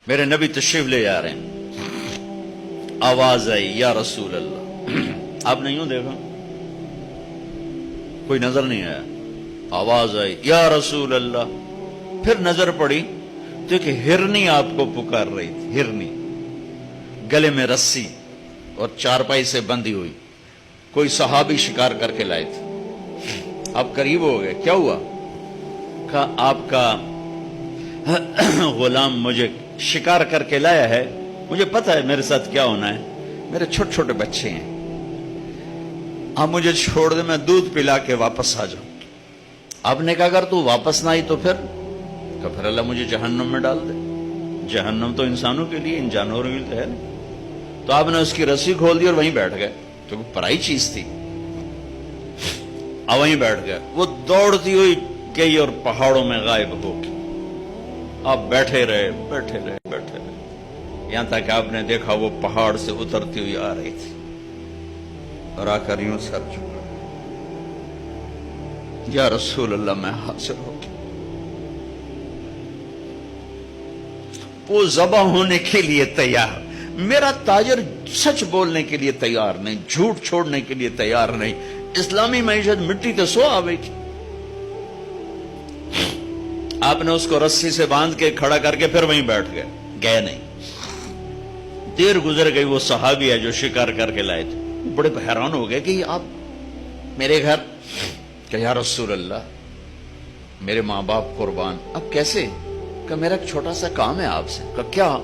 میرے نبی تشریف لے جا رہے ہیں، آواز آئی یا رسول اللہ، آپ نے یوں دیکھا، کوئی نظر نہیں آیا، آواز آئی یا رسول اللہ، پھر نظر پڑی تو کہ ہرنی آپ کو پکار رہی تھی، ہرنی گلے میں رسی اور چارپائی سے بندھی ہوئی، کوئی صحابی شکار کر کے لائے تھے۔ آپ قریب ہو گئے، کیا ہوا؟ کہا آپ کا غلام مجھے شکار کر کے لایا ہے، مجھے پتا ہے میرے ساتھ کیا ہونا ہے، میرے چھوٹے چھوٹے بچے ہیں، آپ مجھے چھوڑ دیں، میں دودھ پلا کے واپس آ جاؤں۔ آپ نے کہا اگر تو واپس نہ آئی تو پھر اللہ مجھے جہنم میں ڈال دے، جہنم تو انسانوں کے لیے، ان جانوروں کے لیے تو ہے نہیں۔ تو آپ نے اس کی رسی کھول دی اور وہیں بیٹھ گئے، تو وہ پرائی چیز تھی، وہیں بیٹھ گئے۔ وہ دوڑتی ہوئی گئی اور پہاڑوں میں غائب ہو گئی۔ آپ بیٹھے رہے بیٹھے رہے بیٹھے رہے، یہاں تک آپ نے دیکھا وہ پہاڑ سے اترتی ہوئی آ رہی تھی اور آ کر یوں سر جھکا، یا رسول اللہ میں حاضر ہو گیا۔ وہ ذبح ہونے کے لیے تیار، میرا تاجر سچ بولنے کے لیے تیار نہیں، جھوٹ چھوڑنے کے لیے تیار نہیں۔ اسلامی معیشت مٹی تے سو آوے گی۔ آپ نے اس کو رسی سے باندھ کے کھڑا کر کے پھر وہیں بیٹھ گئے، گئے نہیں۔ دیر گزر گئی، وہ صحابی ہے جو شکار کر کے لائے تھے، بڑے حیران ہو گئے کہ آپ میرے گھر، کہ یا رسول اللہ میرے ماں باپ قربان، اب کیسے؟ کہ میرا ایک چھوٹا سا کام ہے آپ سے۔ کہ کیا؟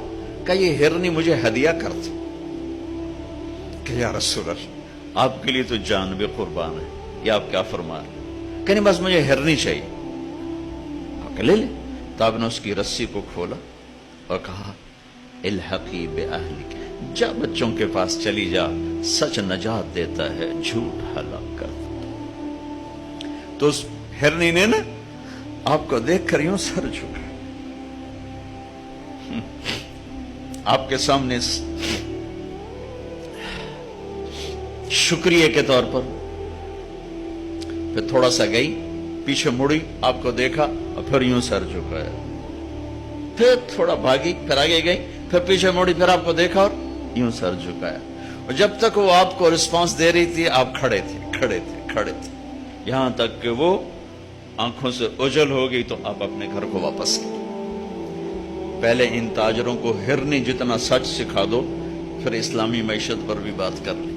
کہ یہ ہرنی مجھے ہدیہ کرتی۔ کہ یا رسول اللہ آپ کے لیے تو جان بھی قربان ہے، یہ آپ کیا فرما رہے؟ کہ نہیں بس مجھے ہرنی چاہیے۔ کہ لے لے۔ تو آپ نے اس کی رسی کو کھولا اور کہا الحقی بأہلک، جا بچوں کے پاس چلی جا، سچ نجات دیتا ہے، جھوٹ ہلاک کرتا۔ تو اس ہرنی نے نا آپ کو دیکھ کر یوں سر جھکا، آپ کے سامنے شکریہ کے طور پر، پھر تھوڑا سا گئی، پیچھے مڑی، آپ کو دیکھا اور پھر یوں سر جھکایا، پھر تھوڑا بھاگی، پھر آگے گئی، پھر پیچھے مڑی، پھر آپ کو دیکھا اور یوں سر جھکایا۔ اور جب تک وہ آپ کو رسپانس دے رہی تھی آپ کھڑے تھے کھڑے تھے کھڑے تھے، یہاں تک کہ وہ آنکھوں سے اوجھل ہو گئی تو آپ اپنے گھر کو واپس گئے۔ پہلے ان تاجروں کو ہرنی جتنا سچ سکھا دو، پھر اسلامی معیشت پر بھی بات کر لیں۔